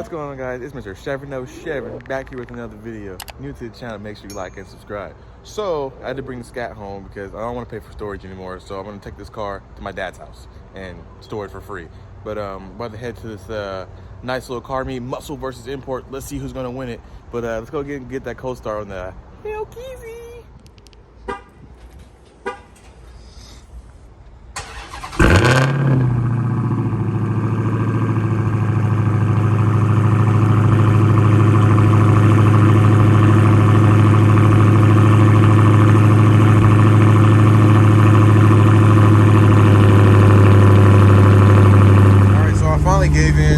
What's going on, guys? It's Mr. Chevy back here with another video. New to the channel, make sure you like and subscribe. So I had to bring the Scat home because I don't want to pay for storage anymore, so I'm going to take this car to my dad's house and store it for free. But I'm about to head to this nice little car meet, muscle versus import. Let's see who's going to win it. But let's go get that co-star on the Hellcat.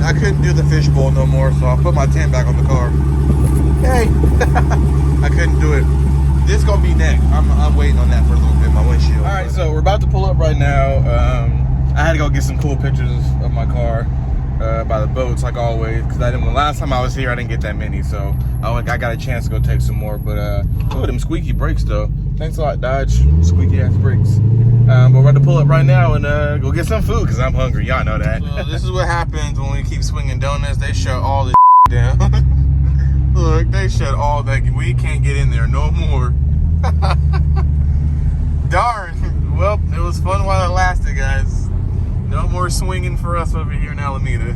I couldn't do the fishbowl no more, so I put my tent back on the car. Hey, I couldn't do it. This gonna be next. I'm waiting on that for a little bit. My windshield. All right, so we're about to pull up right now. I had to go get some cool pictures of my car by the boats, like always, because I didn't. The last time I was here, I didn't get that many, so I got a chance to go take some more. But oh, them squeaky brakes though. Thanks a lot, Dodge. Squeaky ass brakes. But we're about to pull up right now and go get some food because I'm hungry. Y'all know that. So this is what happens when we keep swinging donuts. They shut all the down. Look, they shut all that. We can't get in there no more. Darn. Well, it was fun while it lasted, guys. No more swinging for us over here in Alameda.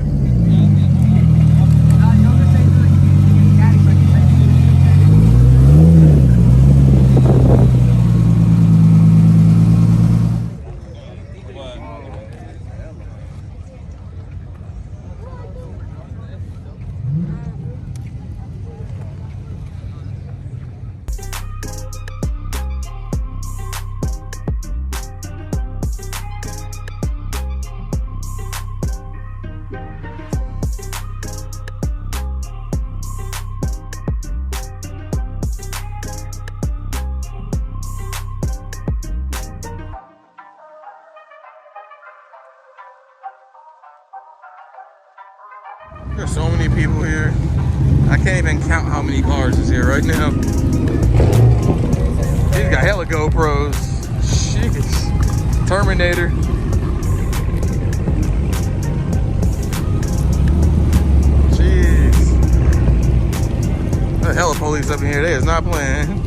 There's so many people here. I can't even count how many cars is here right now. He's got hella GoPros. Jeez. Terminator. Jeez. There's hella police up in here. They is not playing.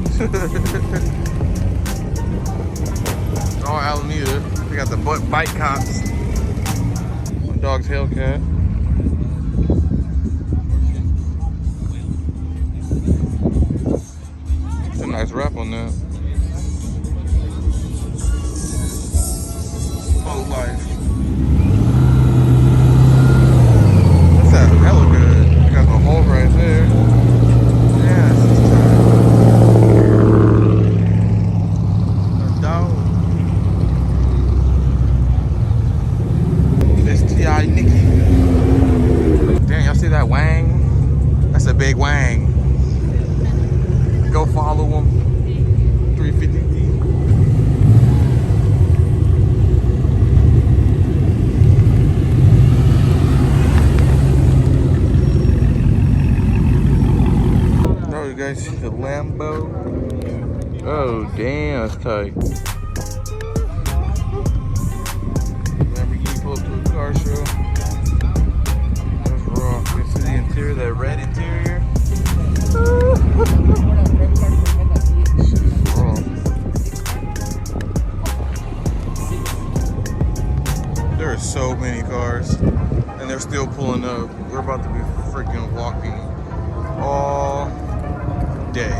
All Alameda. We got the bike cops. My dog's Hellcat. Nice wrap on that. Oh, life. That's that hella good. You got the hole right there. Yeah, this is T.I. Nikki. Damn, y'all see that wang? That's a big wang. Go follow them. 350. Oh, you guys see the Lambo? Oh, damn, that's tight. Lamborghini pull up to a car show. That's raw. You can see the interior, that red interior. There are so many cars and they're still pulling up. We're about to be freaking walking all day.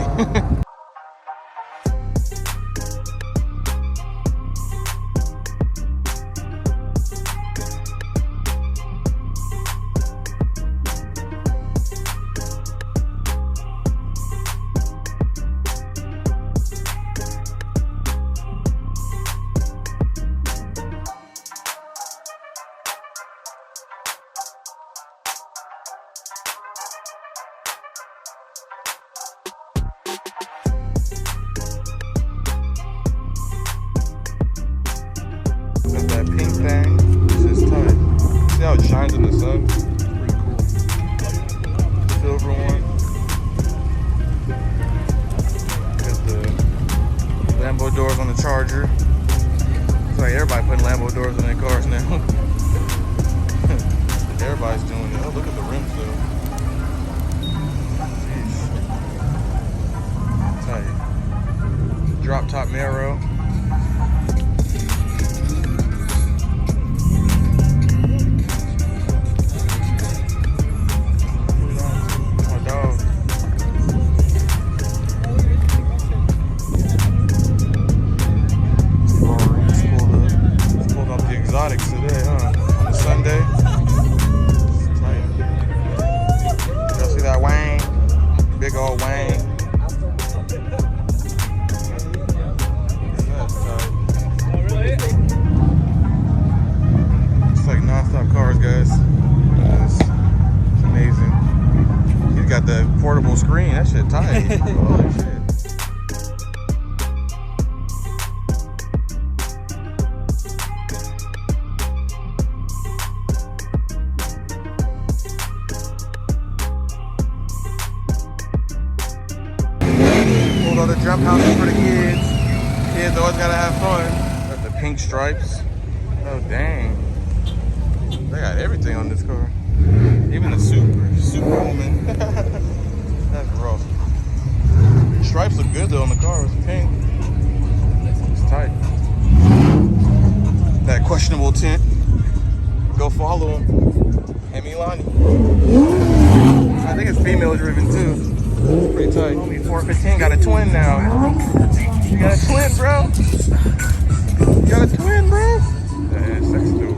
That pink thing, this is tight. See how it shines in the sun? It's pretty cool. Silver one. Got the Lambo doors on the Charger. It's like everybody putting Lambo doors on their cars now. Everybody's doing it. Oh, look at the rims though. portable screen. That shit tight. Holy shit. Pulled all the jump houses for the kids. Kids always gotta have fun. Got the pink stripes. Oh dang. They got everything on this car. Even the Superwoman. That's rough. Stripes look good though on the car. It's pink. It's tight. That questionable tint. Go follow him. Hemi Life44. I think it's female driven too. Pretty tight. Homie 415 got a twin now. You got a twin, bro? You got a twin, bro? Yeah, sex dude.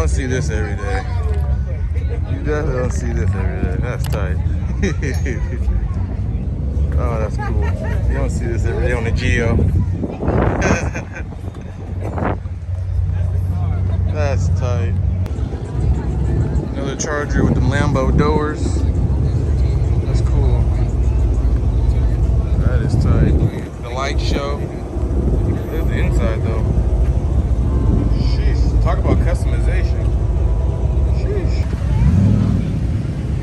See this every day. You definitely don't see this every day. That's tight. Oh, that's cool. You don't see this every day on the Geo. That's tight. Another Charger with the Lambo doors. That's cool. That is tight. The light show. There's the inside though. Talk about customization. Sheesh.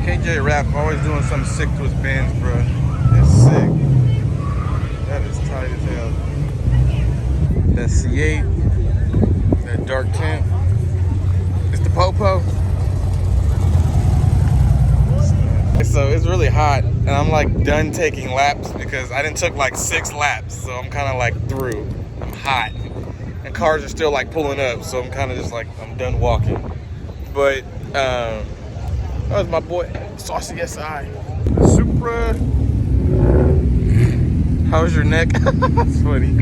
KJ Rap always doing something sick to his bands, bro. That's sick. That is tight as hell. That C8. That dark tint. It's the Popo. So it's really hot, and I'm like done taking laps because I didn't took like 6 laps, so I'm kind of like through. I'm hot. And cars are still like pulling up, so I'm kind of just like, I'm done walking. But that was my boy Saucy SI Supra. How's your neck? That's funny.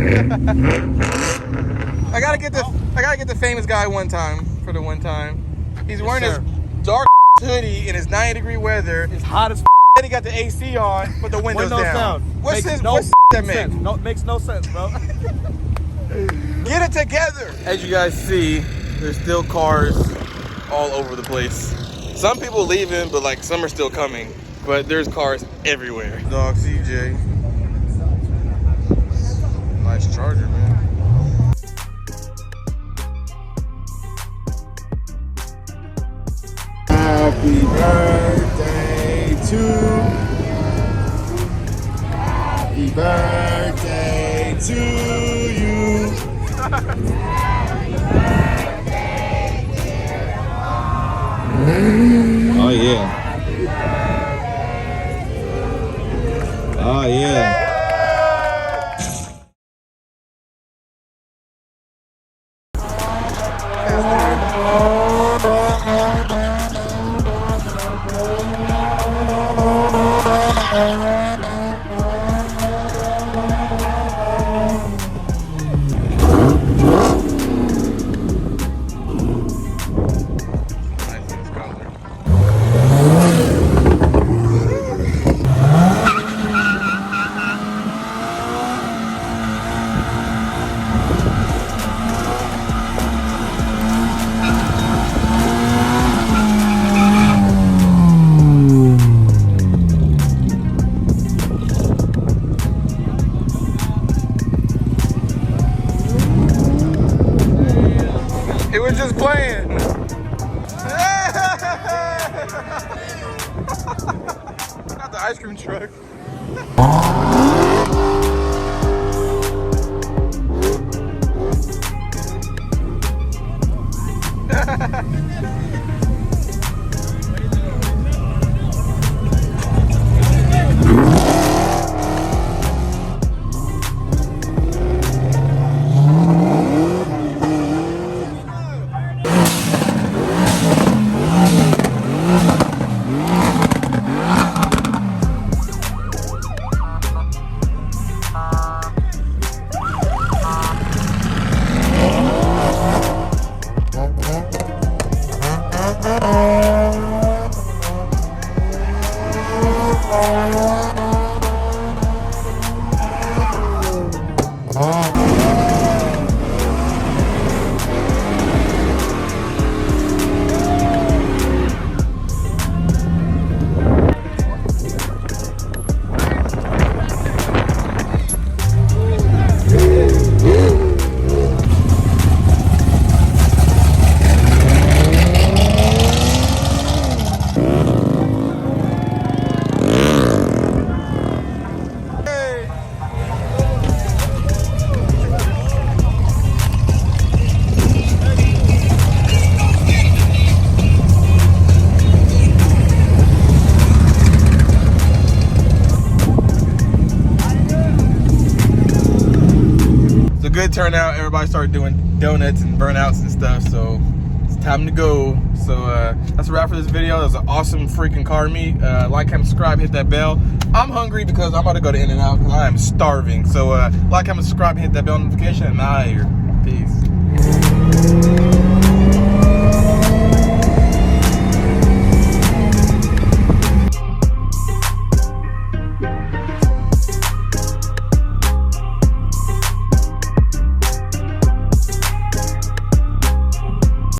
I gotta get the famous guy one time for the one time. He's wearing his dark hoodie in his 90-degree weather. It's hot as Then he got the AC on, but the windows down. What's that make? No, it makes no sense, bro. Get it together. As you guys see, there's still cars all over the place. Some people leaving, but like some are still coming. But there's cars everywhere. Dog CJ. Nice Charger, man. Happy birthday to Happy birthday to you. Oh yeah. Oh, yeah. He was just playing. Not the ice cream truck. Good turnout. Everybody started doing donuts and burnouts and stuff, so it's time to go. So that's a wrap for this video. That was an awesome freaking car meet. Like, comment, subscribe, hit that bell. I'm hungry because I'm about to go to In-N-Out because I am starving. So like, comment, subscribe, hit that bell notification, and I'm out of here. Peace.